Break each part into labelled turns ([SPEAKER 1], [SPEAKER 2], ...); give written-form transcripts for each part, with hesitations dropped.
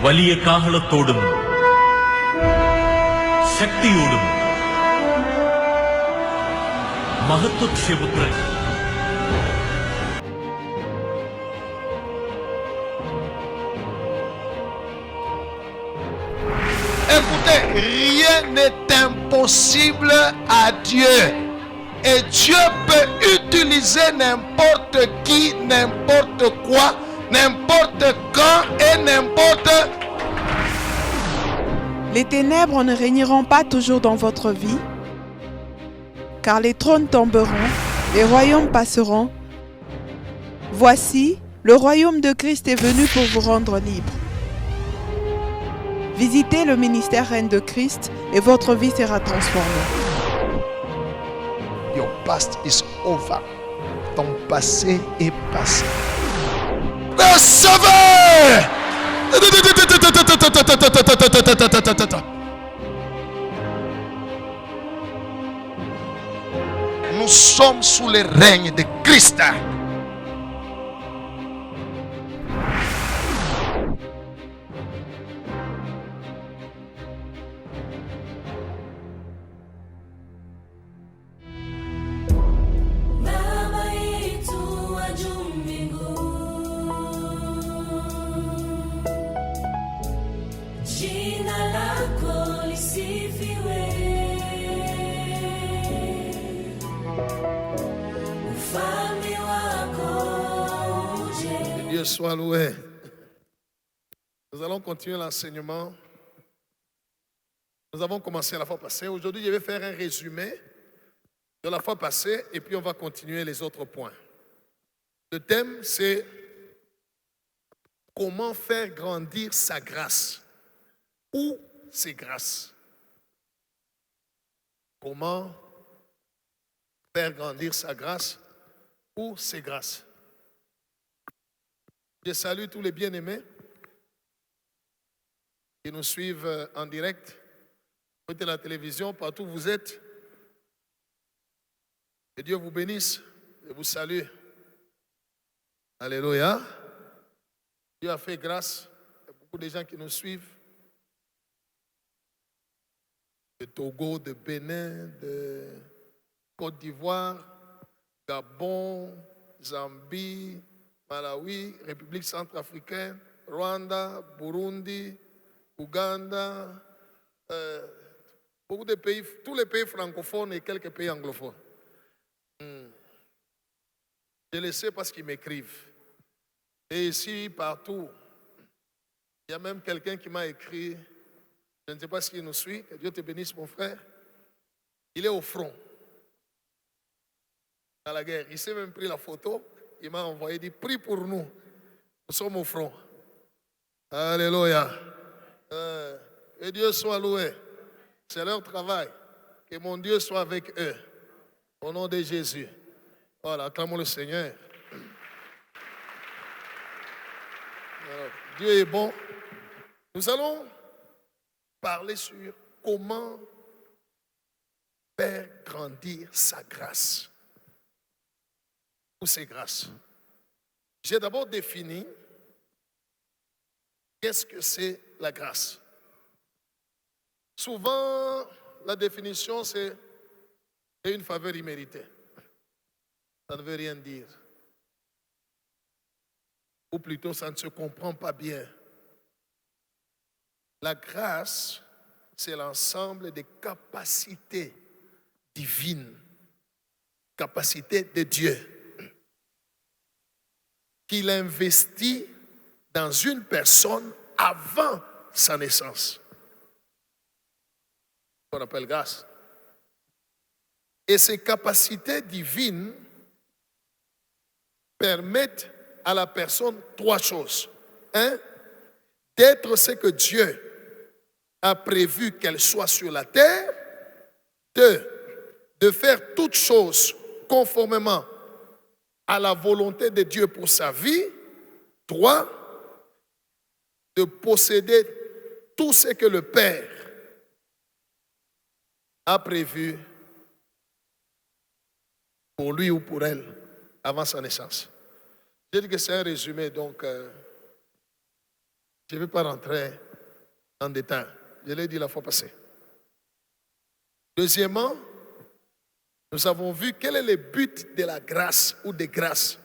[SPEAKER 1] വലിയ കാഹളത്തോടും ശക്തിയോടും മഹത്വക്ഷേപുത്രൻ
[SPEAKER 2] Écoutez, rien n'est impossible à Dieu. Et Dieu peut utiliser n'importe qui, n'importe quoi, n'importe quand et n'importe.
[SPEAKER 3] Les ténèbres ne régneront pas toujours dans votre vie, car les trônes tomberont, les royaumes passeront. Voici, le royaume de Christ est venu pour vous rendre libre. Visitez le ministère Reine de Christ et votre vie sera transformée.
[SPEAKER 2] Your past is over. Ton passé est passé. Le sauveur! Nous sommes sous le règne de Christ. Dieu soit loué. Nous allons continuer l'enseignement. Nous avons commencé la fois passée. Aujourd'hui, je vais faire un résumé de la fois passée et puis on va continuer les autres points. Le thème, c'est comment faire grandir sa grâce ou ses grâces. Comment faire grandir sa grâce ou ses grâces. Je salue tous les bien-aimés qui nous suivent en direct, de la télévision, partout où vous êtes. Que Dieu vous bénisse et vous salue. Alléluia. Dieu a fait grâce. Il y a beaucoup de gens qui nous suivent. De Togo, de Bénin, de Côte d'Ivoire, Gabon, Zambie, Malawi, République centrafricaine, Rwanda, Burundi, Ouganda, beaucoup de pays, tous les pays francophones et quelques pays anglophones. Je le sais parce qu'ils m'écrivent. Et ici, partout, il y a même quelqu'un qui m'a écrit, je ne sais pas s'il nous suit, que Dieu te bénisse mon frère. Il est au front, dans la guerre. Il s'est même pris la photo. Il m'a envoyé, il dit, prie pour nous. Nous sommes au front. Alléluia. Que Dieu soit loué. C'est leur travail. Que mon Dieu soit avec eux. Au nom de Jésus. Voilà, acclamons le Seigneur. Alors, Dieu est bon. Nous allons parler sur comment faire grandir sa grâce. Ou ses grâces. J'ai d'abord défini qu'est-ce que c'est la grâce. Souvent, la définition, c'est une faveur imméritée. Ça ne veut rien dire. Ou plutôt, ça ne se comprend pas bien. La grâce, c'est l'ensemble des capacités divines, capacités de Dieu, qu'il investit dans une personne avant sa naissance. On appelle grâce. Et ces capacités divines permettent à la personne trois choses. Un, d'être ce que Dieu a prévu qu'elle soit sur la terre. Deux, de faire toutes choses conformément à la volonté de Dieu pour sa vie. 3, de posséder tout ce que le Père a prévu pour lui ou pour elle avant sa naissance. J'ai dit que c'est un résumé, donc je Je ne vais pas rentrer en détail. Je l'ai dit la fois passée. Deuxièmement, nous avons vu quel est le but de la grâce ou des grâces.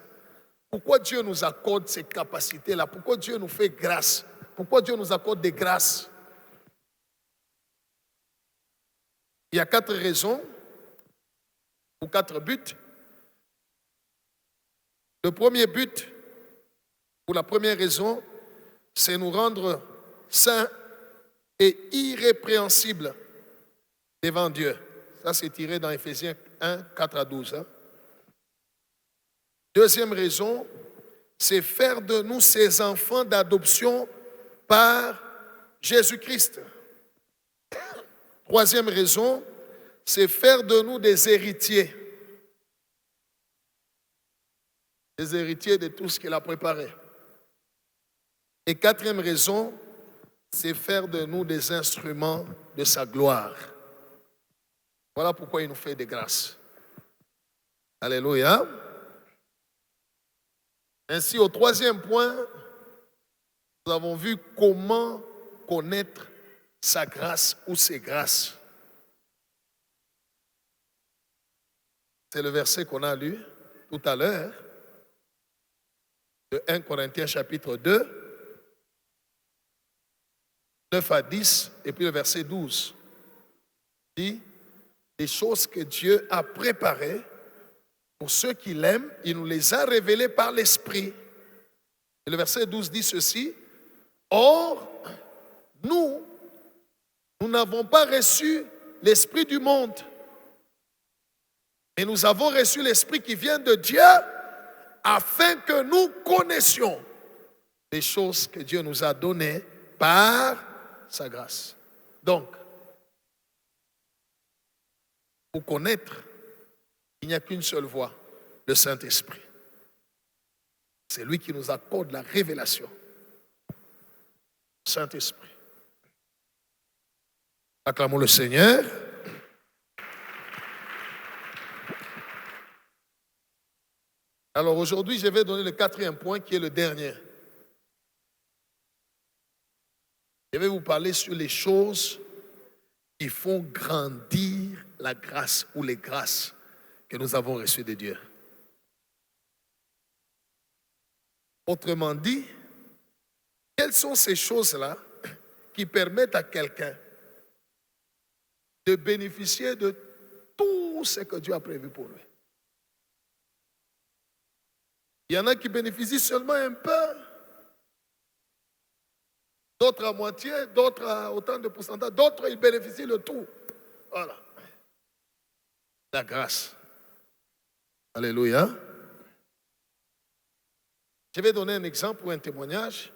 [SPEAKER 2] Pourquoi Dieu nous accorde ces capacités-là? Pourquoi Dieu nous fait grâce? Pourquoi Dieu nous accorde des grâces? Il y a 4 raisons ou 4 buts. Le premier but, ou la première raison, c'est nous rendre saints et irrépréhensibles devant Dieu. Ça, c'est tiré dans Éphésiens 1, 4 à 12. Deuxième raison, c'est faire de nous ses enfants d'adoption par Jésus-Christ. Troisième raison, c'est faire de nous des héritiers. Des héritiers de tout ce qu'il a préparé. Et quatrième raison, c'est faire de nous des instruments de sa gloire. Voilà pourquoi il nous fait des grâces. Alléluia. Ainsi, au troisième point, nous avons vu comment connaître sa grâce ou ses grâces. C'est le verset qu'on a lu tout à l'heure, de 1 Corinthiens chapitre 2, 9 à 10, et puis le verset 12. Il dit, des choses que Dieu a préparées pour ceux qui l'aiment, il nous les a révélées par l'Esprit. Et le verset 12 dit ceci, or, nous n'avons pas reçu l'Esprit du monde, mais nous avons reçu l'Esprit qui vient de Dieu, afin que nous connaissions les choses que Dieu nous a données par sa grâce. Donc, pour connaître, il n'y a qu'une seule voie, le Saint-Esprit. C'est lui qui nous accorde la révélation. Saint-Esprit. Acclamons le Seigneur. Alors aujourd'hui, je vais donner le quatrième point qui est le dernier. Je vais vous parler sur les choses qui font grandir la grâce ou les grâces que nous avons reçues de Dieu. Autrement dit, quelles sont ces choses-là qui permettent à quelqu'un de bénéficier de tout ce que Dieu a prévu pour lui? Il y en a qui bénéficient seulement un peu, d'autres à moitié, d'autres à autant de pourcentage, d'autres ils bénéficient le tout. Voilà. La grâce. Alléluia. Je vais donner un exemple ou un témoignage.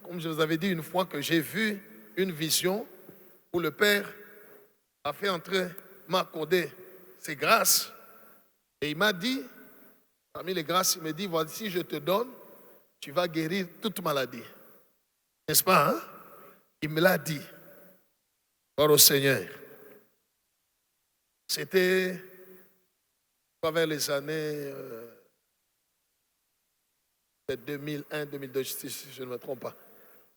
[SPEAKER 2] Comme je vous avais dit une fois que j'ai vu une vision où le Père a fait entrer, m'a accordé ses grâces et il m'a dit, parmi les grâces, il me dit, voici, je te donne, tu vas guérir toute maladie. N'est-ce pas, hein? Il me l'a dit. Gloire au Seigneur. C'était vers les années 2001, 2002, si je ne me trompe pas.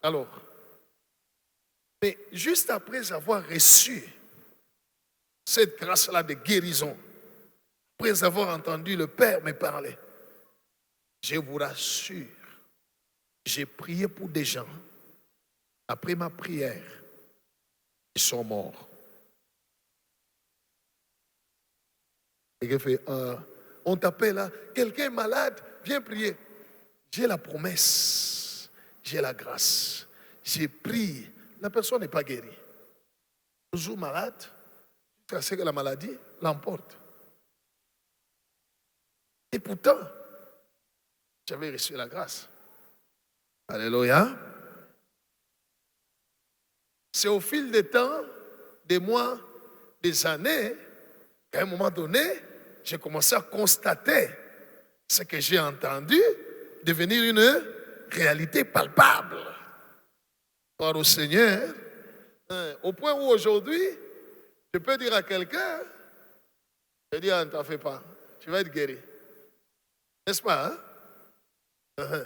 [SPEAKER 2] Alors, mais juste après avoir reçu cette grâce-là de guérison, après avoir entendu le Père me parler, je vous rassure, j'ai prié pour des gens. Après ma prière, ils sont morts. Et il fait, on t'appelle là, quelqu'un est malade, viens prier. J'ai la promesse, j'ai la grâce, j'ai prié. La personne n'est pas guérie. Toujours malade, jusqu'à ce que la maladie l'emporte. Et pourtant, j'avais reçu la grâce. Alléluia. C'est au fil des temps, des mois, des années, qu'à un moment donné, j'ai commencé à constater ce que j'ai entendu devenir une réalité palpable. Par au Seigneur, au point où aujourd'hui, je peux dire à quelqu'un, je dis, ne t'en fais pas, tu vas être guéri. N'est-ce pas, hein?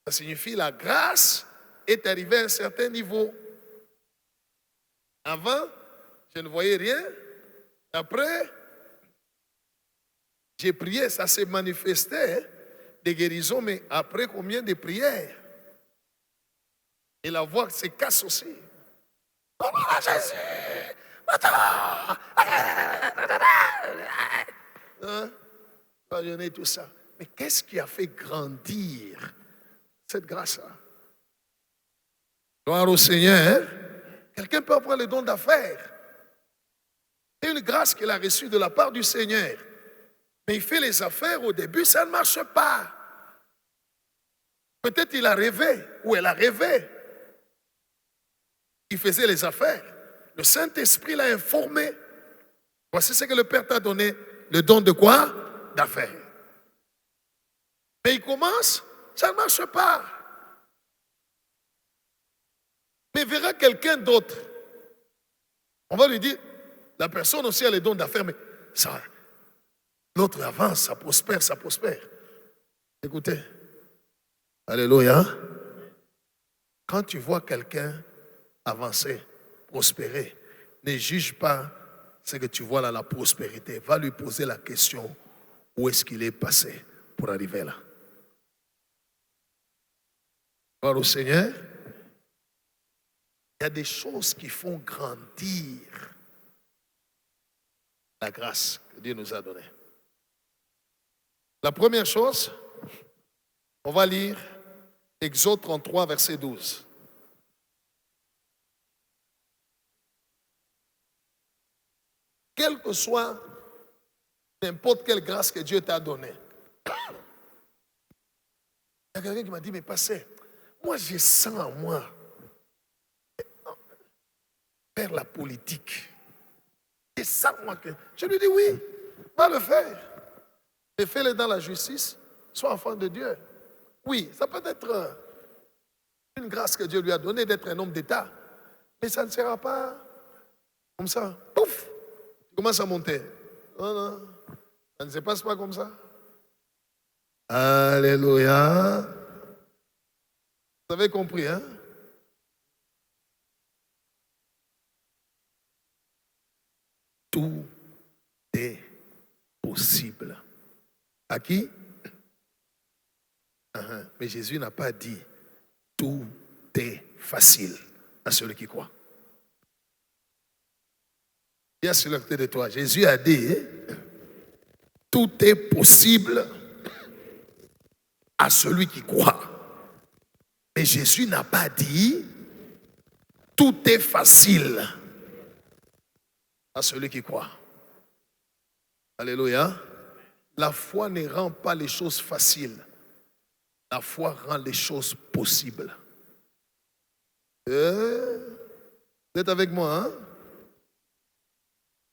[SPEAKER 2] Ça signifie la grâce est arrivée à un certain niveau. Avant, je ne voyais rien. Après, j'ai prié, ça s'est manifesté, hein, des guérisons, mais après combien de prières? Et la voix se casse aussi. Oh mon Jésus! Hein? Pardonnez tout ça. Mais qu'est-ce qui a fait grandir cette grâce-là? Gloire au Seigneur. Hein? Quelqu'un peut avoir le don d'affaires. C'est une grâce qu'il a reçue de la part du Seigneur. Mais il fait les affaires, au début, ça ne marche pas. Peut-être il a rêvé, ou elle a rêvé. Il faisait les affaires. Le Saint-Esprit l'a informé. Voici ce que le Père t'a donné. Le don de quoi? D'affaires. Mais il commence, ça ne marche pas. Mais il verra quelqu'un d'autre. On va lui dire, la personne aussi a les dons d'affaires, mais ça, l'autre avance, ça prospère, ça prospère. Écoutez, alléluia. Quand tu vois quelqu'un avancer, prospérer, ne juge pas ce que tu vois là, la prospérité. Va lui poser la question, où est-ce qu'il est passé pour arriver là? Gloire au Seigneur. Il y a des choses qui font grandir la grâce que Dieu nous a donnée. La première chose, on va lire Exode 33, verset 12. Quelle que soit n'importe quelle grâce que Dieu t'a donnée. Il y a quelqu'un qui m'a dit, mais pasteur, moi je sens en moi faire la politique. C'est ça moi que... Je lui dis oui, va le faire. Et fais-le dans la justice, sois enfant de Dieu. Oui, ça peut être une grâce que Dieu lui a donnée d'être un homme d'État. Mais ça ne sera pas comme ça. Pouf! Tu commences à monter. Non, non, ça ne se passe pas comme ça. Alléluia. Vous avez compris, hein? Tout est possible. À qui? Mais Jésus n'a pas dit tout est facile à celui qui croit. Il y a sur le côté de toi. Jésus a dit tout est possible à celui qui croit. Mais Jésus n'a pas dit tout est facile à celui qui croit. Alléluia. La foi ne rend pas les choses faciles. La foi rend les choses possibles. Vous êtes avec moi, hein?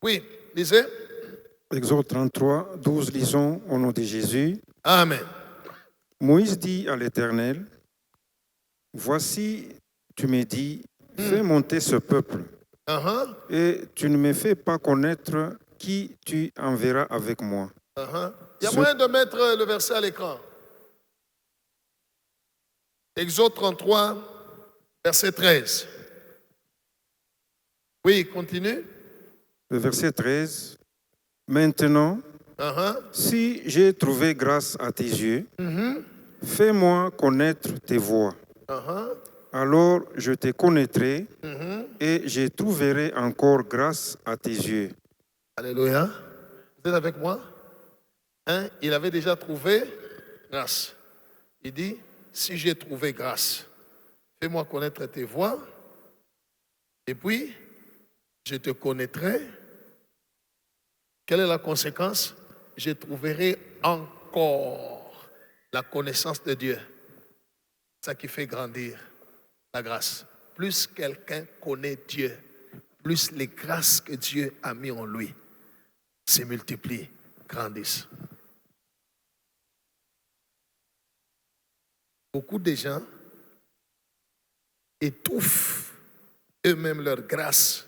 [SPEAKER 2] Oui, lisez.
[SPEAKER 4] Exode 33, 12, lisons au nom de Jésus.
[SPEAKER 2] Amen.
[SPEAKER 4] Moïse dit à l'Éternel, voici, tu me dis, fais monter ce peuple, et tu ne me fais pas connaître qui tu enverras avec moi.
[SPEAKER 2] Il y a moyen de mettre le verset à l'écran. Exode 33, verset 13. Oui, continue.
[SPEAKER 4] Le verset 13. Maintenant, si j'ai trouvé grâce à tes yeux, fais-moi connaître tes voies. Alors je te connaîtrai et je trouverai encore grâce à tes yeux.
[SPEAKER 2] Alléluia. Vous êtes avec moi? Hein? Il avait déjà trouvé grâce. Il dit, si j'ai trouvé grâce, fais-moi connaître tes voies. Et puis, je te connaîtrai. Quelle est la conséquence? Je trouverai encore la connaissance de Dieu. C'est ça qui fait grandir la grâce. Plus quelqu'un connaît Dieu, plus les grâces que Dieu a mis en lui se multiplient, grandissent. Beaucoup de gens étouffent eux-mêmes leur grâce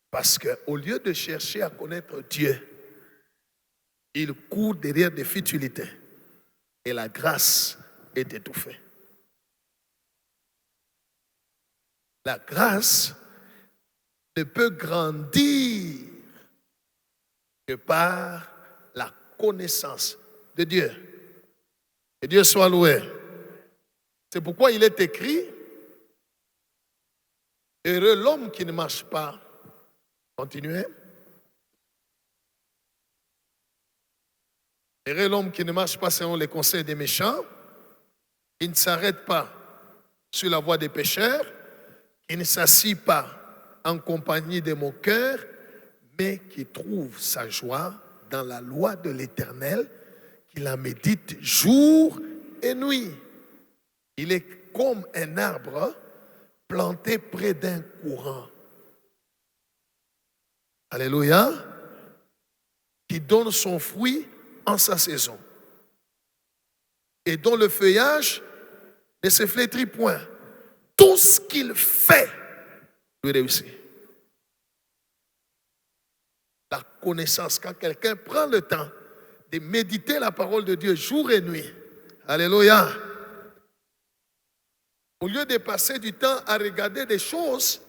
[SPEAKER 2] parce qu'au lieu de chercher à connaître Dieu, ils courent derrière des futilités. et la grâce est étouffée. La grâce ne peut grandir que par la connaissance de Dieu. Que Dieu soit loué. C'est pourquoi il est écrit, heureux l'homme qui ne marche pas. Continuez. Heureux l'homme qui ne marche pas selon les conseils des méchants, qui ne s'arrête pas sur la voie des pécheurs, qui ne s'assit pas en compagnie des moqueurs, mais qui trouve sa joie dans la loi de l'Éternel, qui la médite jour et nuit. Il est comme un arbre planté près d'un courant. Alléluia. Qui donne son fruit en sa saison. Et dont le feuillage ne se flétrit point. Tout ce qu'il fait lui réussit. La connaissance, quand quelqu'un prend le temps de méditer la parole de Dieu jour et nuit. Alléluia. Au lieu de passer du temps à regarder des choses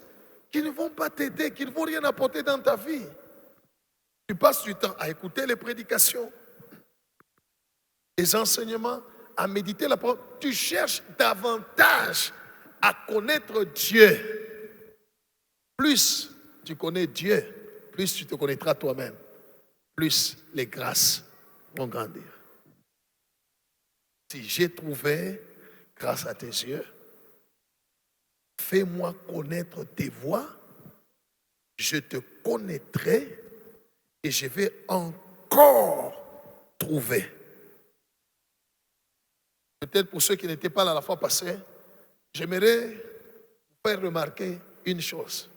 [SPEAKER 2] qui ne vont pas t'aider, qui ne vont rien apporter dans ta vie. Tu passes du temps à écouter les prédications, les enseignements, à méditer la parole. Tu cherches davantage à connaître Dieu. Plus tu connais Dieu, plus tu te connaîtras toi-même. Plus les grâces vont grandir. Si j'ai trouvé grâce à tes yeux, fais-moi connaître tes voies, je te connaîtrai et je vais encore trouver. Peut-être pour ceux qui n'étaient pas là la fois passée, j'aimerais vous faire remarquer une chose.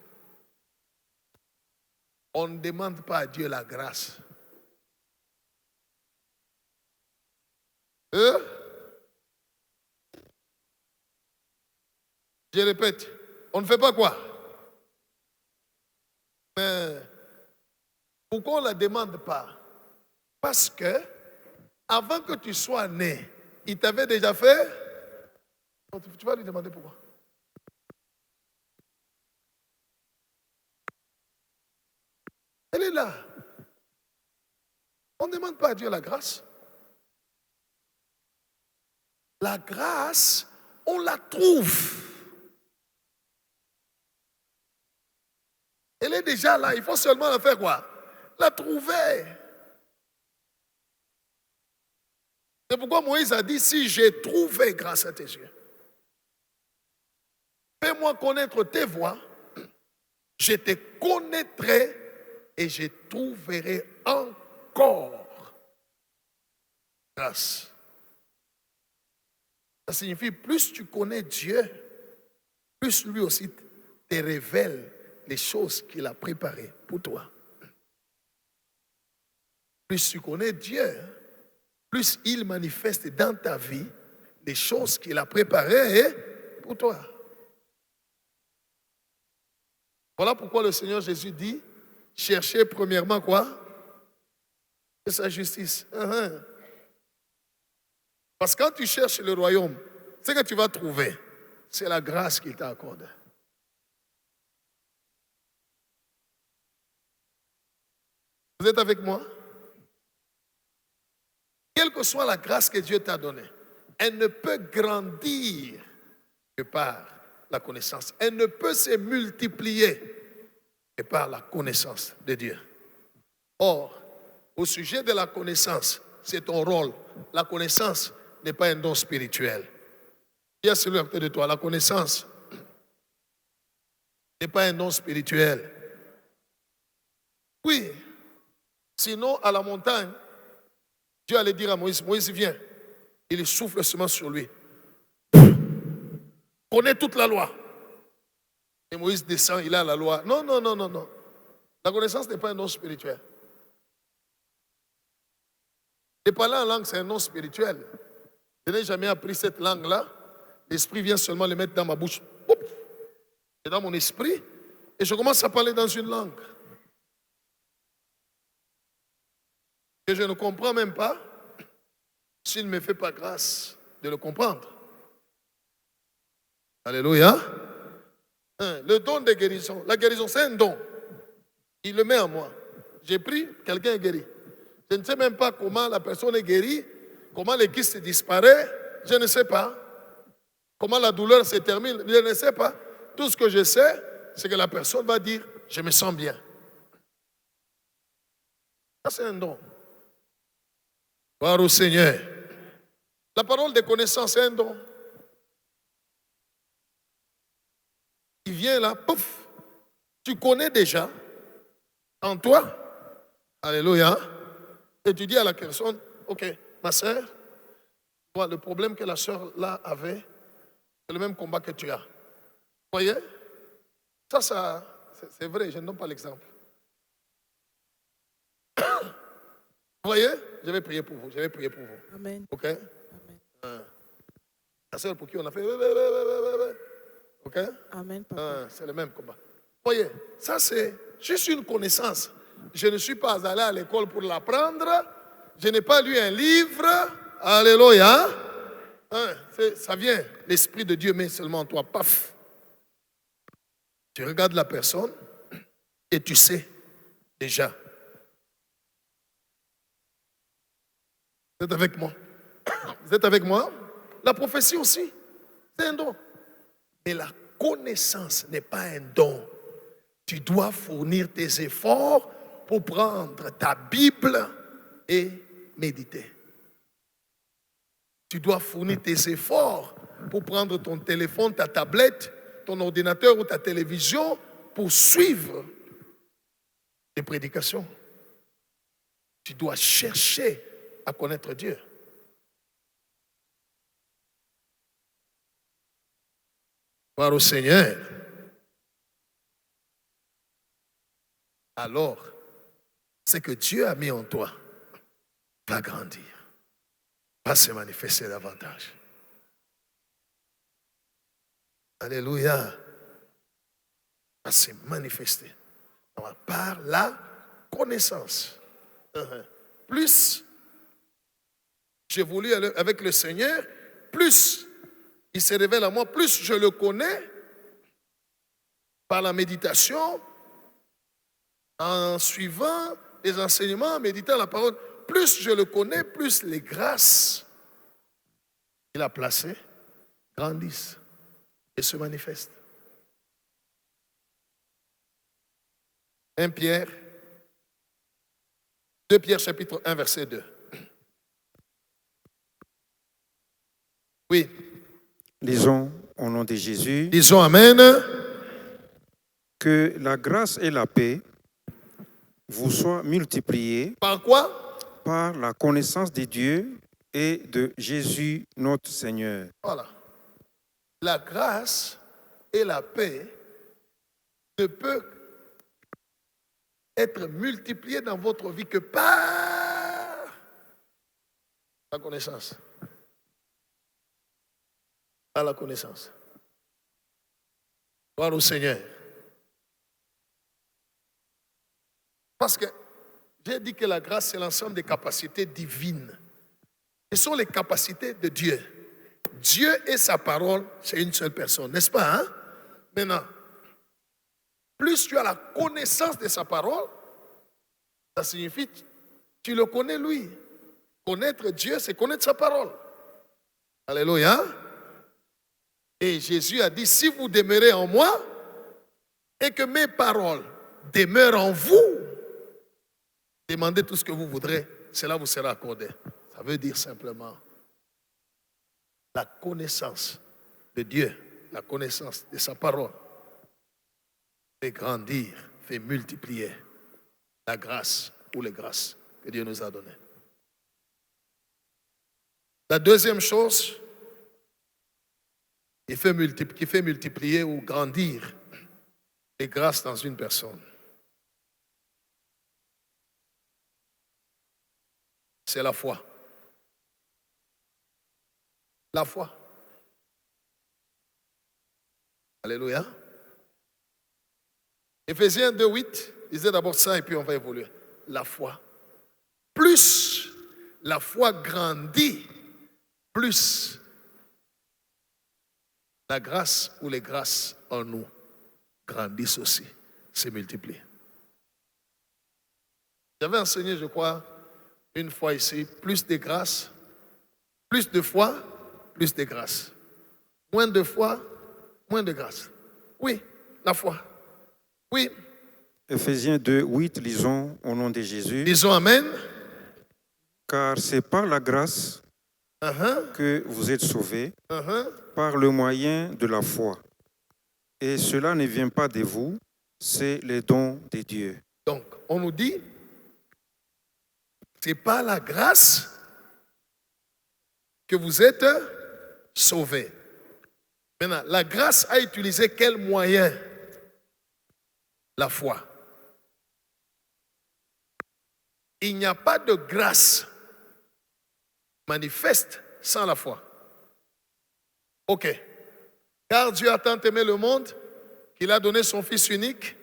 [SPEAKER 2] On ne demande pas à Dieu la grâce. Je répète, on ne fait pas quoi? Mais pourquoi on ne la demande pas? Parce que avant que tu sois né, il t'avait déjà fait. Tu vas lui demander pourquoi. Elle est là. On ne demande pas à Dieu la grâce. La grâce, on la trouve. Elle est déjà là, il faut seulement la faire quoi? La trouver. C'est pourquoi Moïse a dit, si j'ai trouvé grâce à tes yeux, fais-moi connaître tes voies, je te connaîtrai et je trouverai encore grâce. Ça signifie, plus tu connais Dieu, plus lui aussi te révèle les choses qu'il a préparées pour toi. Plus tu connais Dieu, plus il manifeste dans ta vie les choses qu'il a préparées pour toi. Voilà pourquoi le Seigneur Jésus dit, cherchez premièrement quoi? C'est sa justice. Parce que quand tu cherches le royaume, ce que tu vas trouver, c'est la grâce qu'il t'a accordée. Vous êtes avec moi? Quelle que soit la grâce que Dieu t'a donnée, elle ne peut grandir que par la connaissance. Elle ne peut se multiplier que par la connaissance de Dieu. Or, au sujet de la connaissance, c'est ton rôle. La connaissance n'est pas un don spirituel. Il y a celui à côté de toi. La connaissance n'est pas un don spirituel. Oui. Sinon, à la montagne, Dieu allait dire à Moïse, Moïse vient. Il souffle seulement sur lui. Connaît toute la loi. Et Moïse descend, il a la loi. Non. La connaissance n'est pas un don spirituel. Et parler en langue, c'est un nom spirituel. Je n'ai jamais appris cette langue-là. L'esprit vient seulement le mettre dans ma bouche. Et dans mon esprit. Et je commence à parler dans une langue que je ne comprends même pas. s'il ne me fait pas grâce de le comprendre. Alléluia. Le don de guérison. La guérison, c'est un don. Il le met en moi. J'ai pris, quelqu'un est guéri. Je ne sais même pas comment la personne est guérie, comment le kyste disparaît, je ne sais pas. Comment la douleur se termine, je ne sais pas. Tout ce que je sais, c'est que la personne va dire, je me sens bien. Ça, c'est un don. Gloire au Seigneur. La parole de connaissance, c'est un don. Il vient là, pouf, tu connais déjà en toi. Alléluia. Et tu dis à la personne, ok, ma soeur, le problème que la soeur là avait, c'est le même combat que tu as. Vous voyez? Ça c'est vrai, je ne donne pas l'exemple. Vous voyez? Je vais prier pour vous,
[SPEAKER 3] Amen.
[SPEAKER 2] Ok?
[SPEAKER 3] Amen.
[SPEAKER 2] La soeur pour qui on a fait... Ok?
[SPEAKER 3] Amen, papa.
[SPEAKER 2] C'est le même combat. Vous voyez? Ça c'est juste une connaissance. Je ne suis pas allé à l'école pour l'apprendre. Je n'ai pas lu un livre. Alléluia. Ça vient. L'Esprit de Dieu met seulement en toi. Paf. Tu regardes la personne et tu sais déjà. Vous êtes avec moi? Vous êtes avec moi? La prophétie aussi, c'est un don. Mais la connaissance n'est pas un don. Tu dois fournir tes efforts pour prendre ta Bible et méditer. Tu dois fournir tes efforts pour prendre ton téléphone, ta tablette, ton ordinateur ou ta télévision pour suivre les prédications. Tu dois chercher à connaître Dieu. Gloire au Seigneur. Alors, ce que Dieu a mis en toi va grandir, va se manifester davantage. Alléluia. Va se manifester par la connaissance. Plus j'évolue avec le Seigneur, plus il se révèle à moi, plus je le connais par la méditation, en suivant les enseignements, en méditant la parole. Plus je le connais, plus les grâces qu'il a placées grandissent et se manifestent. 2 Pierre chapitre 1 verset 2. Oui.
[SPEAKER 4] Lisons au nom de Jésus.
[SPEAKER 2] Disons Amen.
[SPEAKER 4] Que la grâce et la paix vous soient multipliées.
[SPEAKER 2] Par quoi?
[SPEAKER 4] Par la connaissance de Dieu et de Jésus notre Seigneur.
[SPEAKER 2] Voilà. La grâce et la paix ne peuvent être multipliées dans votre vie que par la connaissance. Par la connaissance. Gloire au Seigneur. Parce que j'ai dit que la grâce, c'est l'ensemble des capacités divines. Ce sont les capacités de Dieu. Dieu et sa parole, c'est une seule personne, n'est-ce pas? Maintenant, plus tu as la connaissance de sa parole, ça signifie que tu le connais lui. Connaître Dieu, c'est connaître sa parole. Alléluia. Et Jésus a dit, si vous demeurez en moi et que mes paroles demeurent en vous, demandez tout ce que vous voudrez, cela vous sera accordé. Ça veut dire simplement la connaissance de Dieu, la connaissance de sa parole fait grandir, fait multiplier la grâce ou les grâces que Dieu nous a données. La deuxième chose qui fait multiplier ou grandir les grâces dans une personne, c'est la foi. La foi. Alléluia. Éphésiens 2:8 disait d'abord ça et puis on va évoluer. La foi. Plus la foi grandit plus la grâce ou les grâces en nous grandissent aussi, se multiplient. J'avais enseigné, je crois, une fois ici, plus de grâce, plus de foi, plus de grâce. Moins de foi, moins de grâce. Oui, la foi. Oui.
[SPEAKER 4] Éphésiens 2, 8, lisons au nom de Jésus.
[SPEAKER 2] Disons Amen.
[SPEAKER 4] Car c'est par la grâce que vous êtes sauvés, par le moyen de la foi. Et cela ne vient pas de vous, c'est le don de Dieu.
[SPEAKER 2] Donc, on nous dit, c'est par la grâce que vous êtes sauvés. Maintenant, la grâce a utilisé quel moyen? La foi. Il n'y a pas de grâce manifeste sans la foi. Ok. Car Dieu a tant aimé le monde qu'il a donné son Fils unique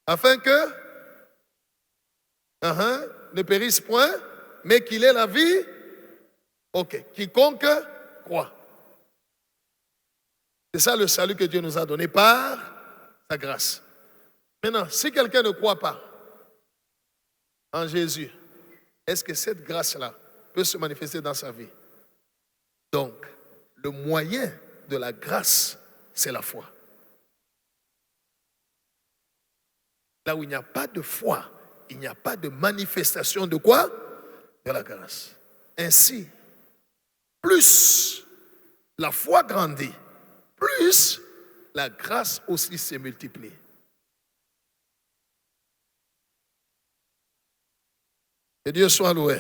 [SPEAKER 2] afin que ne périsse point, mais qu'il ait la vie. Ok. Quiconque croit. C'est ça le salut que Dieu nous a donné par sa grâce. Maintenant, si quelqu'un ne croit pas en Jésus, est-ce que cette grâce-là peut se manifester dans sa vie? Donc, le moyen de la grâce, c'est la foi. Là où il n'y a pas de foi, il n'y a pas de manifestation de quoi? De la grâce. Ainsi, plus la foi grandit, plus la grâce aussi se multiplie. Que Dieu soit loué.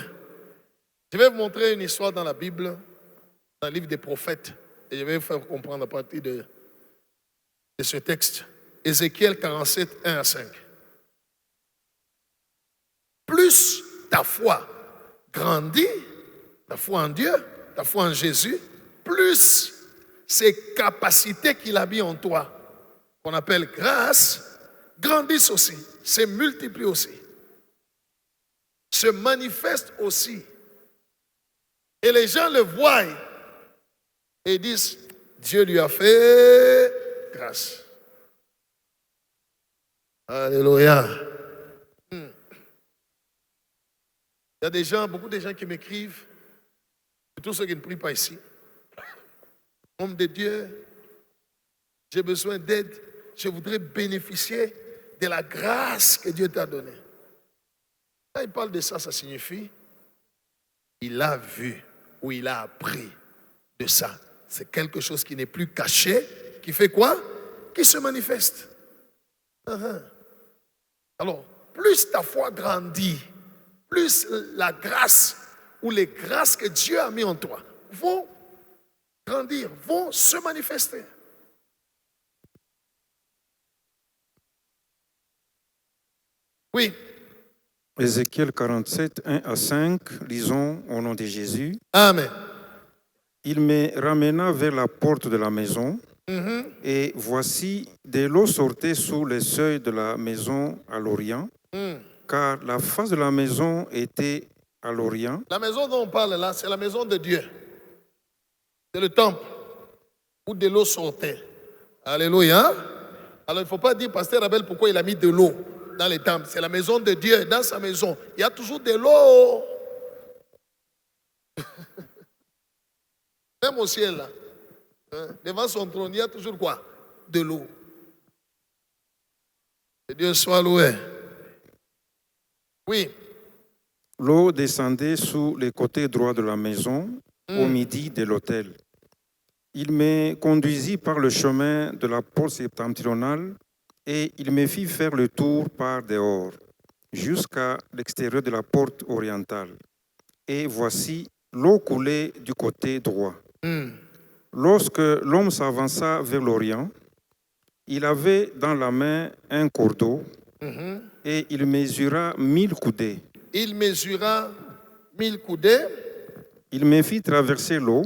[SPEAKER 2] Je vais vous montrer une histoire dans la Bible, dans le livre des prophètes, et je vais vous faire comprendre à partir de ce texte. Ézéchiel 47, 1 à 5. Plus ta foi grandit, ta foi en Dieu, ta foi en Jésus, plus ces capacités qu'il a mis en toi, qu'on appelle grâce, grandissent aussi, se multiplient aussi, se manifestent aussi. Et les gens le voient et disent, Dieu lui a fait grâce. Alléluia. Il y a des gens, beaucoup de gens qui m'écrivent, tous ceux qui ne prient pas ici. Homme de Dieu, j'ai besoin d'aide, je voudrais bénéficier de la grâce que Dieu t'a donnée. Quand il parle de ça, ça signifie il a vu ou il a appris de ça. C'est quelque chose qui n'est plus caché, qui fait quoi? Qui se manifeste. Alors, plus ta foi grandit, plus la grâce ou les grâces que Dieu a mis en toi vont grandir, vont se manifester. Oui.
[SPEAKER 4] Ézéchiel 47, 1 à 5, lisons au nom de Jésus.
[SPEAKER 2] Amen.
[SPEAKER 4] Il me ramena vers la porte de la maison, et voici, de l'eau sortait sous les seuils de la maison à l'Orient, car la face de la maison était à l'Orient.
[SPEAKER 2] La maison dont on parle là, c'est la maison de Dieu. C'est le temple où de l'eau sortait. Alléluia. Alors il ne faut pas dire, pasteur Abel, pourquoi il a mis de l'eau dans les temples. C'est la maison de Dieu. Dans sa maison, il y a toujours de l'eau. Même au ciel, là, devant son trône, il y a toujours quoi? De l'eau. Que Dieu soit loué. Oui.
[SPEAKER 4] L'eau descendait sous le côté droit de la maison, au midi de l'autel. Il me conduisit par le chemin de la porte septentrionale et il me fit faire le tour par dehors, jusqu'à l'extérieur de la porte orientale. Et voici, l'eau coulait du côté droit. Lorsque l'homme s'avança vers l'Orient, il avait dans la main un cordeau et il mesura 1000 coudées.
[SPEAKER 2] Il mesura 1000 coudées.
[SPEAKER 4] Il me fit traverser l'eau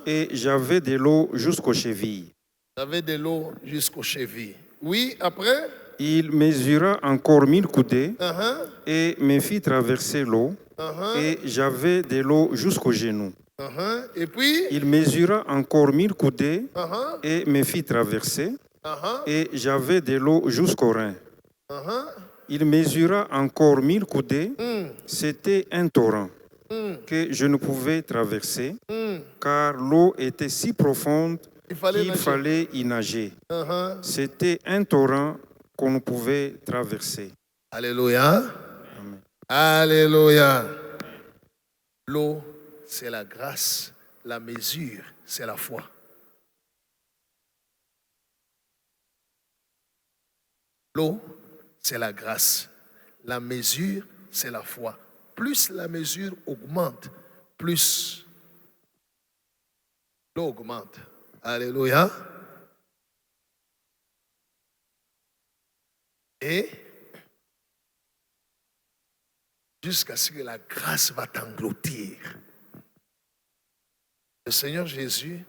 [SPEAKER 4] et j'avais de l'eau jusqu'aux chevilles.
[SPEAKER 2] J'avais de l'eau jusqu'aux chevilles. Oui, après?
[SPEAKER 4] Il mesura encore 1000 coudées et me fit traverser l'eau et j'avais de l'eau jusqu'aux genoux.
[SPEAKER 2] Et puis,
[SPEAKER 4] il mesura encore 1000 coudées et me fit traverser. Et j'avais de l'eau jusqu'aux reins. Il mesura encore 1000 coudées. C'était un torrent que je ne pouvais traverser car l'eau était si profonde qu'il fallait y nager. C'était un torrent qu'on ne pouvait traverser.
[SPEAKER 2] Alléluia.
[SPEAKER 4] Amen.
[SPEAKER 2] Alléluia. L'eau, c'est la grâce. La mesure, c'est la foi. L'eau, c'est la grâce. La mesure, c'est la foi. Plus la mesure augmente, plus l'eau augmente. Alléluia. Et jusqu'à ce que la grâce va t'engloutir. Le Seigneur Jésus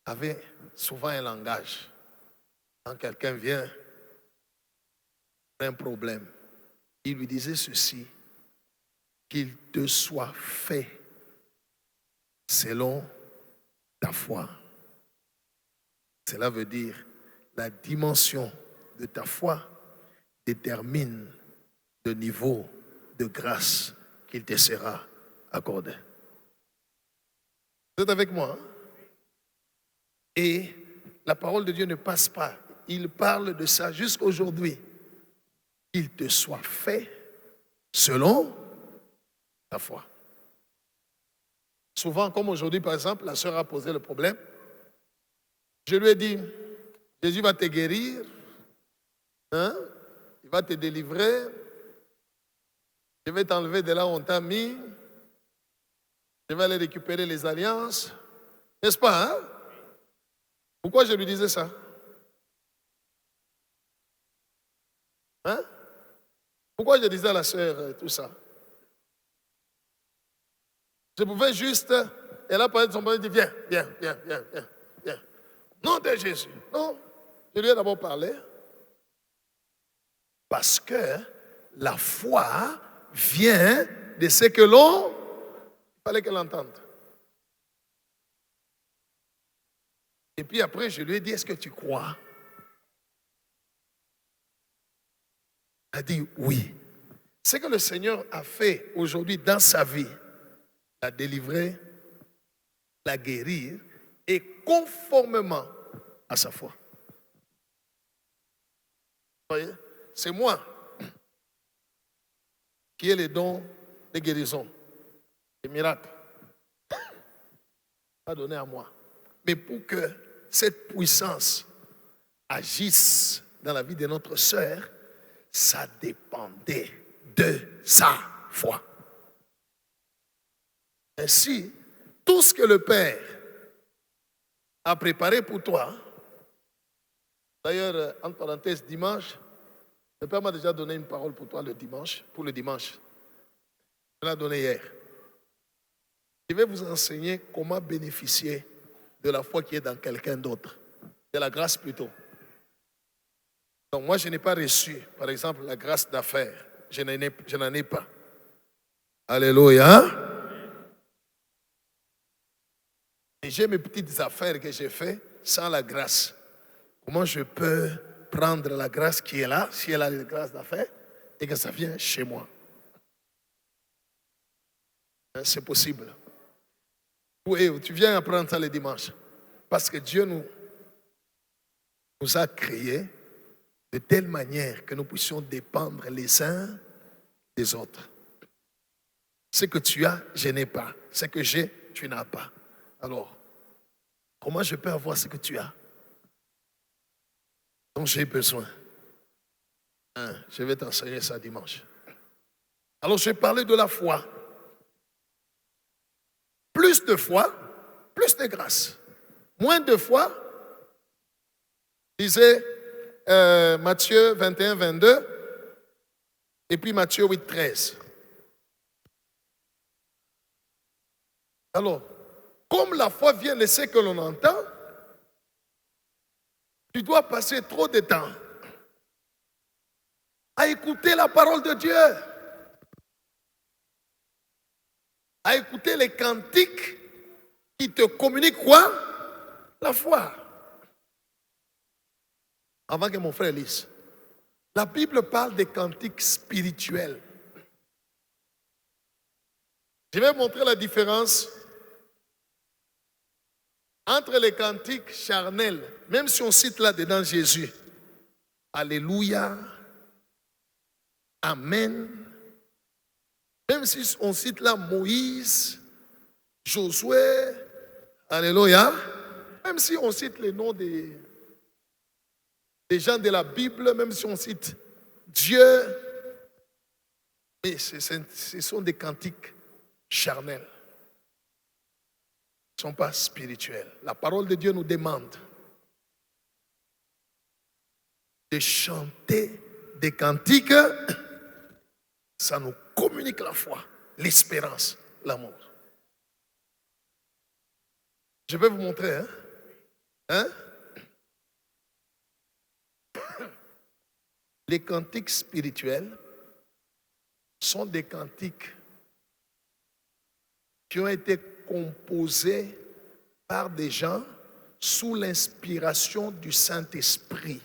[SPEAKER 2] avait souvent un langage. Quand quelqu'un vient, un problème, il lui disait ceci, qu'il te soit fait selon ta foi. Cela veut dire la dimension de ta foi détermine le niveau de grâce qu'il te sera accordé. Vous êtes avec moi? Hein? Et la parole de Dieu ne passe pas. Il parle de ça jusqu'aujourd'hui. Qu'il te soit fait selon ta foi. Souvent, comme aujourd'hui, par exemple, la sœur a posé le problème. Je lui ai dit, Jésus va te guérir, hein? Il va te délivrer, je vais t'enlever de là où on t'a mis, je vais aller récupérer les alliances. N'est-ce pas, hein? Pourquoi je lui disais ça? Hein? Pourquoi je disais à la sœur tout ça? Je pouvais juste, elle a parlé de son mari, dit viens. Nom de Jésus. Non, je lui ai d'abord parlé. Parce que la foi vient de ce que l'on... Il fallait qu'elle entende. Et puis après, je lui ai dit, est-ce que tu crois? Elle a dit oui. Ce que le Seigneur a fait aujourd'hui dans sa vie, la délivrer, la guérir, et conformément à sa foi. Vous voyez? C'est moi qui ai les dons de guérison, des miracles. Pas donné à moi. Mais pour que cette puissance agisse dans la vie de notre sœur, ça dépendait de sa foi. Ainsi, tout ce que le Père a préparé pour toi, d'ailleurs, entre parenthèses, dimanche, le Père m'a déjà donné une parole pour toi le dimanche, pour le dimanche. Je l'ai donné hier. Je vais vous enseigner comment bénéficier de la foi qui est dans quelqu'un d'autre, de la grâce plutôt. Donc moi, je n'ai pas reçu, par exemple, la grâce d'affaires. Je n'en ai pas. Alléluia. Et j'ai mes petites affaires que j'ai faites sans la grâce. Comment je peux prendre la grâce qui est là, si elle a la grâce d'affaires, et que ça vient chez moi? C'est possible. Oui, tu viens apprendre ça le dimanche. Parce que Dieu nous a créés de telle manière que nous puissions dépendre les uns des autres. Ce que tu as, je n'ai pas. Ce que j'ai, tu n'as pas. Alors, comment je peux avoir ce que tu as, dont j'ai besoin? Je vais t'enseigner ça dimanche. Alors, je vais parler de la foi. Plus de foi, plus de grâce. Moins de foi, disait Matthieu 21, 22, et puis Matthieu 8, 13. Alors, comme la foi vient de ce que l'on entend, tu dois passer trop de temps à écouter la parole de Dieu, à écouter les cantiques qui te communiquent quoi? La foi. Avant que mon frère lise. La Bible parle des cantiques spirituels. Je vais montrer la différence entre les cantiques charnels, même si on cite là-dedans Jésus. Alléluia. Amen. Même si on cite là Moïse, Josué, Alléluia. Même si on cite les noms des gens de la Bible, même si on cite Dieu, mais ce sont des cantiques charnels. Ils ne sont pas spirituels. La parole de Dieu nous demande de chanter des cantiques. Ça nous communique la foi, l'espérance, l'amour. Je vais vous montrer. Les cantiques spirituels sont des cantiques qui ont été composés par des gens sous l'inspiration du Saint-Esprit.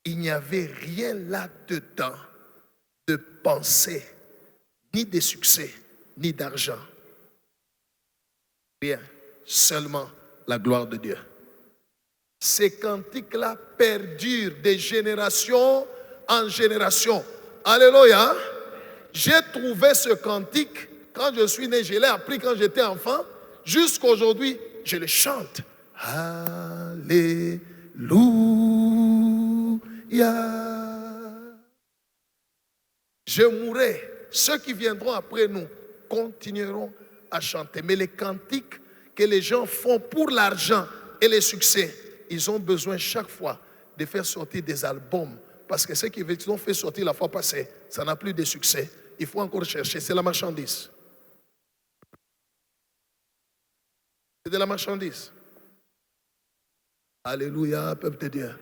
[SPEAKER 2] Il n'y avait rien là-dedans de pensée, ni de succès, ni d'argent. Rien, seulement la gloire de Dieu. Ces cantiques-là perdurent de génération en génération. Alléluia. J'ai trouvé ce cantique quand je suis né, je l'ai appris quand j'étais enfant. Jusqu'à aujourd'hui, je le chante. Alléluia. Je mourrai. Ceux qui viendront après nous continueront à chanter. Mais les cantiques que les gens font pour l'argent et les succès, ils ont besoin chaque fois de faire sortir des albums. Parce que ce qu'ils ont fait sortir la fois passée, ça n'a plus de succès. Il faut encore chercher. C'est la marchandise. C'est de la marchandise. Alléluia, peuple de Dieu.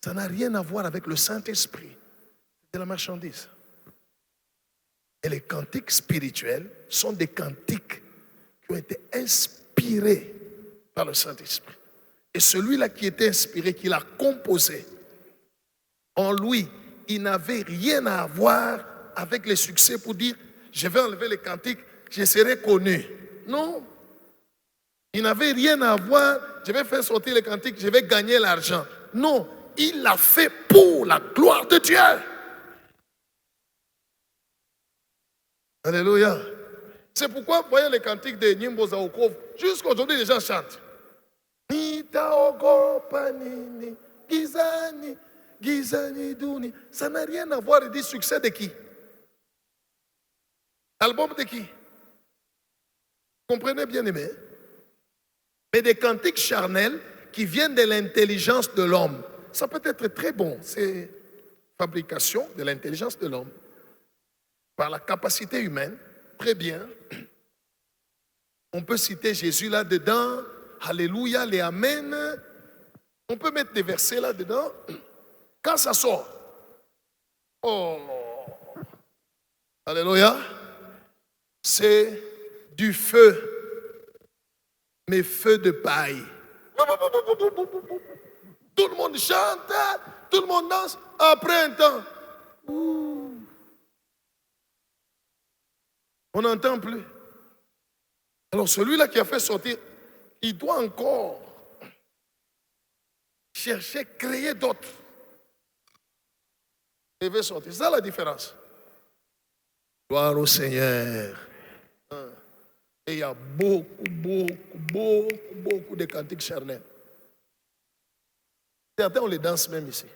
[SPEAKER 2] Ça n'a rien à voir avec le Saint-Esprit. C'est de la marchandise. Et les cantiques spirituels sont des cantiques qui ont été inspirés par le Saint-Esprit. Et celui-là qui était inspiré, qui l'a composé, en lui, il n'avait rien à voir avec les succès pour dire, je vais enlever les cantiques, je serai connu. Non. Il n'avait rien à voir, je vais faire sortir les cantiques, je vais gagner l'argent. Non, il l'a fait pour la gloire de Dieu. Alléluia. C'est pourquoi, vous voyez les cantiques de Nyimbo za Wokovu, jusqu'à aujourd'hui, les gens chantent. Nitaogopa nini, gizani, gizani duni. Ça n'a rien à voir avec le succès de qui? Album de qui? Comprenez bien aimé. Mais des cantiques charnels qui viennent de l'intelligence de l'homme. Ça peut être très bon. C'est fabrication de l'intelligence de l'homme. Par la capacité humaine. Très bien. On peut citer Jésus là-dedans. Alléluia, les Amen. On peut mettre des versets là-dedans. Quand ça sort. Oh. Alléluia. C'est du feu. Mais feu de paille. Tout le monde chante, tout le monde danse. Après un temps, on n'entend plus. Alors celui-là qui a fait sortir, il doit encore chercher, créer d'autres. Il veut sortir. C'est ça la différence. Gloire au Seigneur. Et il y a beaucoup de cantiques charnels. Certains, on les danse même ici.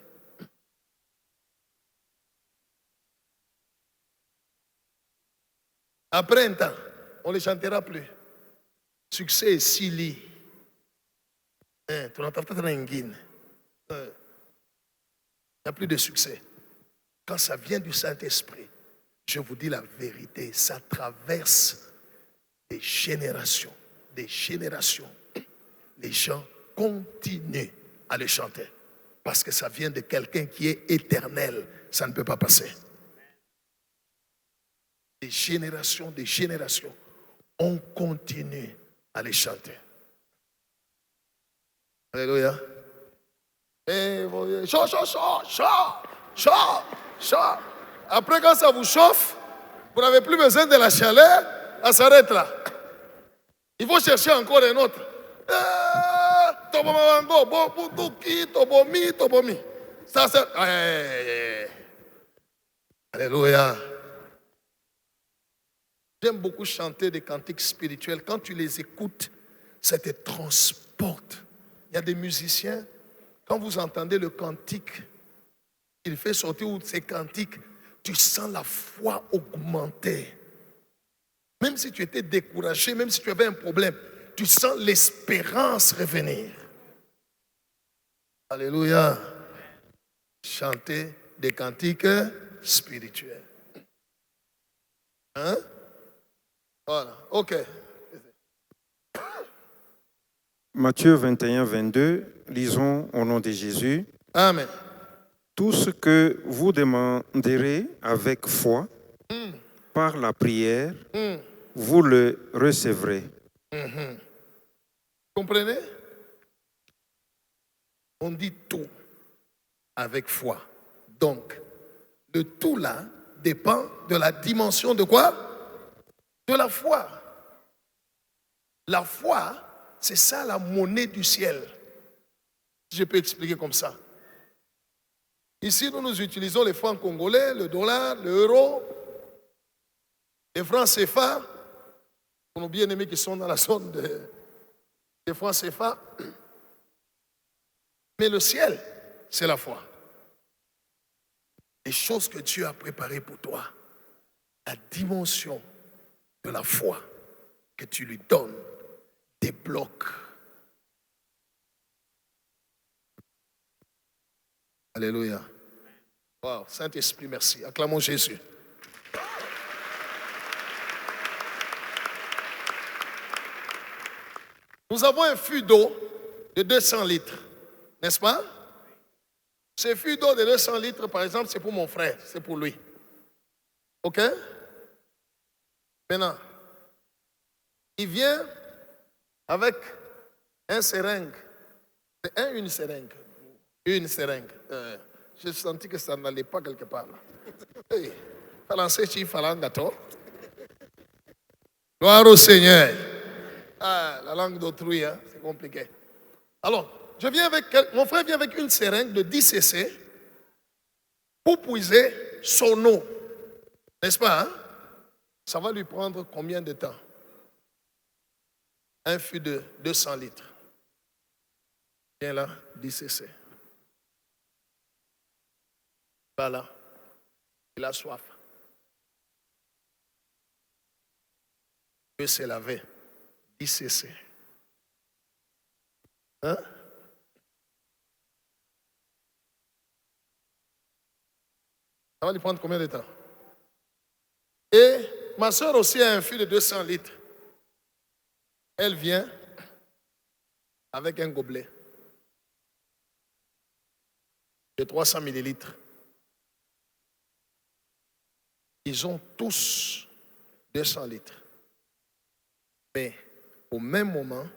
[SPEAKER 2] Après un temps, on ne les chantera plus. Succès est Sili. Tu n'entends pas Il n'y a plus de succès. Quand ça vient du Saint-Esprit, je vous dis la vérité, ça traverse des générations, des générations. Les gens continuent à le chanter. Parce que ça vient de quelqu'un qui est éternel. Ça ne peut pas passer. Des générations, on continue à les chanter. Alléluia. Et chaud, chaud, chaud, chaud, chaud, chaud. Après, quand ça vous chauffe, vous n'avez plus besoin de la chaleur, ça s'arrête là. Il faut chercher encore un autre. Ça, c'est... Alléluia. J'aime beaucoup chanter des cantiques spirituels. Quand tu les écoutes, ça te transporte. Il y a des musiciens, quand vous entendez le cantique, il fait sortir ces cantiques, tu sens la foi augmenter. Même si tu étais découragé, même si tu avais un problème, tu sens l'espérance revenir. Alléluia. Chanter des cantiques spirituels. Hein? Voilà, ok.
[SPEAKER 4] Matthieu 21, 22, lisons au nom de Jésus.
[SPEAKER 2] Amen.
[SPEAKER 4] Tout ce que vous demanderez avec foi, par la prière, vous le recevrez.
[SPEAKER 2] Comprenez? On dit tout avec foi. Donc, le tout là dépend de la dimension de quoi? De la foi. La foi, c'est ça la monnaie du ciel. Je peux expliquer comme ça. Ici, nous utilisons les francs congolais, le dollar, l'euro, les francs CFA, pour nos bien-aimés qui sont dans la zone des francs CFA. Mais le ciel, c'est la foi. Les choses que Dieu a préparées pour toi, la dimension de la foi que tu lui donnes, débloque. Alléluia. Wow, Saint-Esprit, merci. Acclamons Jésus. Nous avons un fût d'eau de 200 litres, n'est-ce pas? Ce fût d'eau de 200 litres, par exemple, c'est pour mon frère, c'est pour lui. OK? Maintenant, il vient avec un seringue. C'est une seringue. Une seringue. J'ai senti que ça n'allait pas quelque part là. Hey, gloire au Seigneur. Ah, la langue d'autrui, hein, c'est compliqué. Alors, mon frère vient avec une seringue de 10 cc pour puiser son eau. N'est-ce pas? Hein? Ça va lui prendre combien de temps? Un fût de 200 litres. Viens là, 10 cc. Voilà. Il a soif. Il peut se laver. 10 cc. Hein? Ça va lui prendre combien de temps? Et ma soeur aussi a un fût de 200 litres. Elle vient avec un gobelet de 300 millilitres. Ils ont tous 200 litres. Mais au même moment,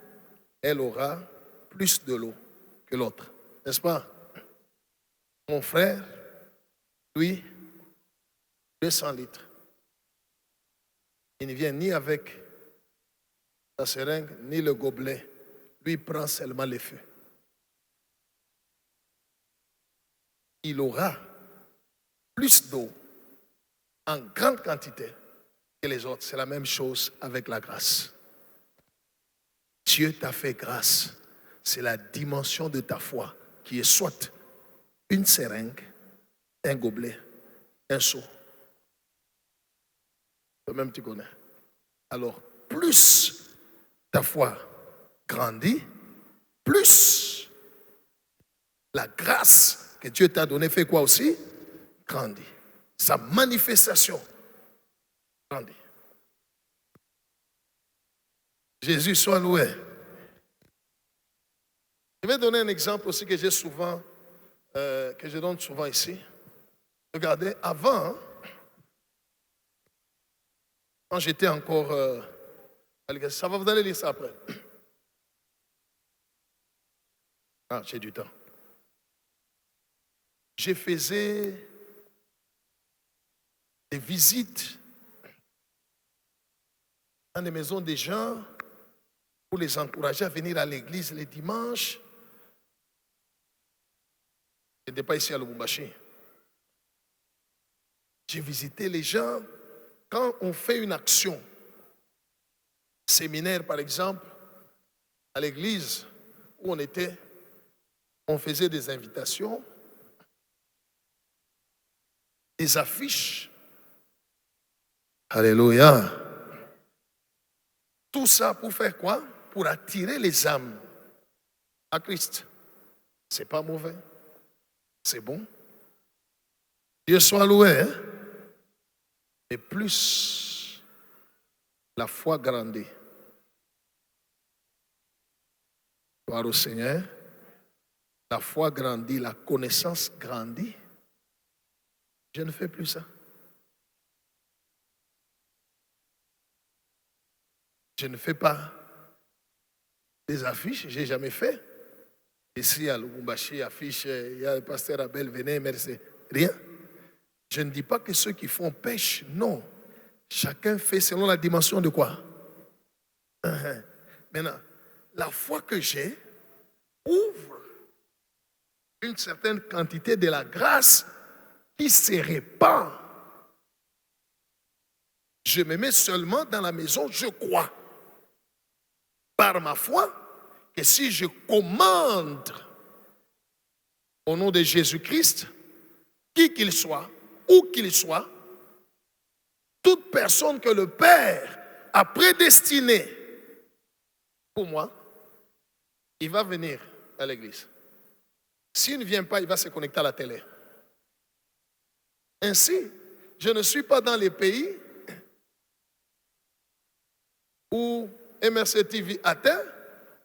[SPEAKER 2] elle aura plus de l'eau que l'autre. N'est-ce pas? Mon frère, lui, 200 litres. Il ne vient ni avec la seringue, ni le gobelet. Lui, il prend seulement les feux. Il aura plus d'eau en grande quantité que les autres. C'est la même chose avec la grâce. Dieu t'a fait grâce. C'est la dimension de ta foi qui est soit une seringue, un gobelet, un seau. Toi-même tu connais. Alors, plus ta foi grandit, plus la grâce que Dieu t'a donnée fait quoi aussi? Grandit. Sa manifestation grandit. Jésus soit loué. Je vais donner un exemple aussi que j'ai souvent, que je donne souvent ici. Regardez, avant, quand j'étais encore Ça va, vous allez lire ça après. Ah, j'ai du temps. Je faisais des visites dans les maisons des gens pour les encourager à venir à l'église les dimanches. Je n'étais pas ici à Lubumbashi. J'ai visité les gens quand on fait une action, séminaire par exemple, à l'église où on était, on faisait des invitations, des affiches. Alléluia. Tout ça pour faire quoi? Pour attirer les âmes à Christ. C'est pas mauvais. C'est bon. Dieu soit loué. Hein? Et plus la foi grandit. Gloire au Seigneur. La foi grandit, la connaissance grandit. Je ne fais plus ça. Je ne fais pas des affiches, je n'ai jamais fait. Ici à Lubumbashi, affiche, il y a le pasteur Abel, venez, merci. Rien. Je ne dis pas que ceux qui font pêche, non. Chacun fait selon la dimension de quoi? Maintenant, la foi que j'ai ouvre une certaine quantité de la grâce qui se répand. Je me mets seulement dans la maison, je crois, par ma foi, que si je commande au nom de Jésus-Christ, qui qu'il soit, où qu'il soit, toute personne que le Père a prédestinée pour moi, il va venir à l'église. S'il ne vient pas, il va se connecter à la télé. Ainsi, je ne suis pas dans les pays où MRC TV atteint.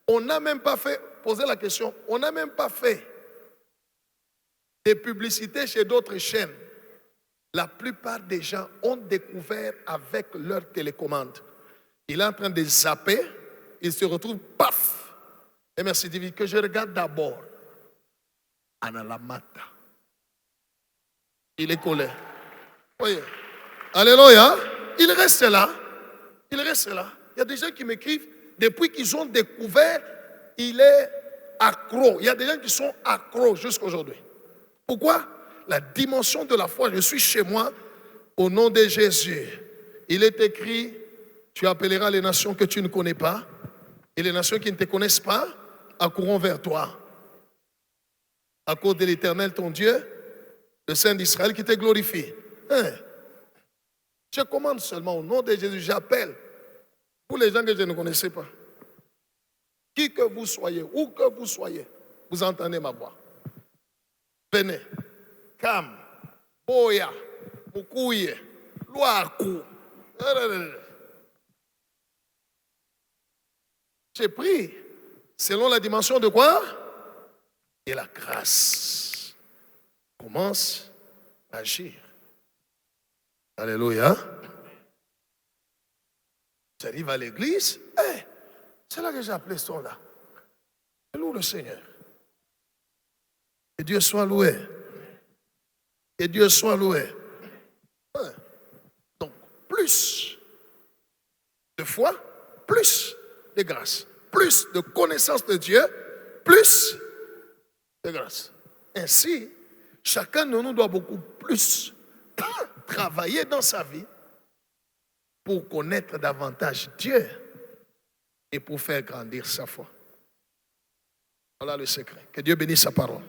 [SPEAKER 2] On n'a même pas fait, poser la question, on n'a même pas fait des publicités chez d'autres chaînes. La plupart des gens ont découvert avec leur télécommande. Il est en train de zapper, il se retrouve, paf, MRC TV, que je regarde d'abord. Analamata. Il est collé. Voyez. Alléluia. Il reste là. Il reste là. Il y a des gens qui m'écrivent, depuis qu'ils ont découvert, il est accro. Il y a des gens qui sont accros jusqu'à aujourd'hui. Pourquoi? La dimension de la foi. Je suis chez moi au nom de Jésus. Il est écrit, tu appelleras les nations que tu ne connais pas, et les nations qui ne te connaissent pas accourront vers toi. À cause de l'Éternel, ton Dieu, le Saint d'Israël qui te glorifie. Je commande seulement au nom de Jésus, j'appelle pour les gens que je ne connaissais pas. Qui que vous soyez, où que vous soyez, vous entendez ma voix. Venez. Kam, Boya, Mukouye, Loakou. J'ai pris selon la dimension de quoi? Et la grâce commence à agir. Alléluia. Tu arrives à l'église, c'est là que j'ai appelé ce son-là. Loue le Seigneur. Que Dieu soit loué. Que Dieu soit loué. Donc, plus de foi, plus de grâce, plus de connaissance de Dieu, plus de grâce. Ainsi, chacun de nous doit beaucoup plus travailler dans sa vie pour connaître davantage Dieu et pour faire grandir sa foi. Voilà le secret. Que Dieu bénisse sa parole.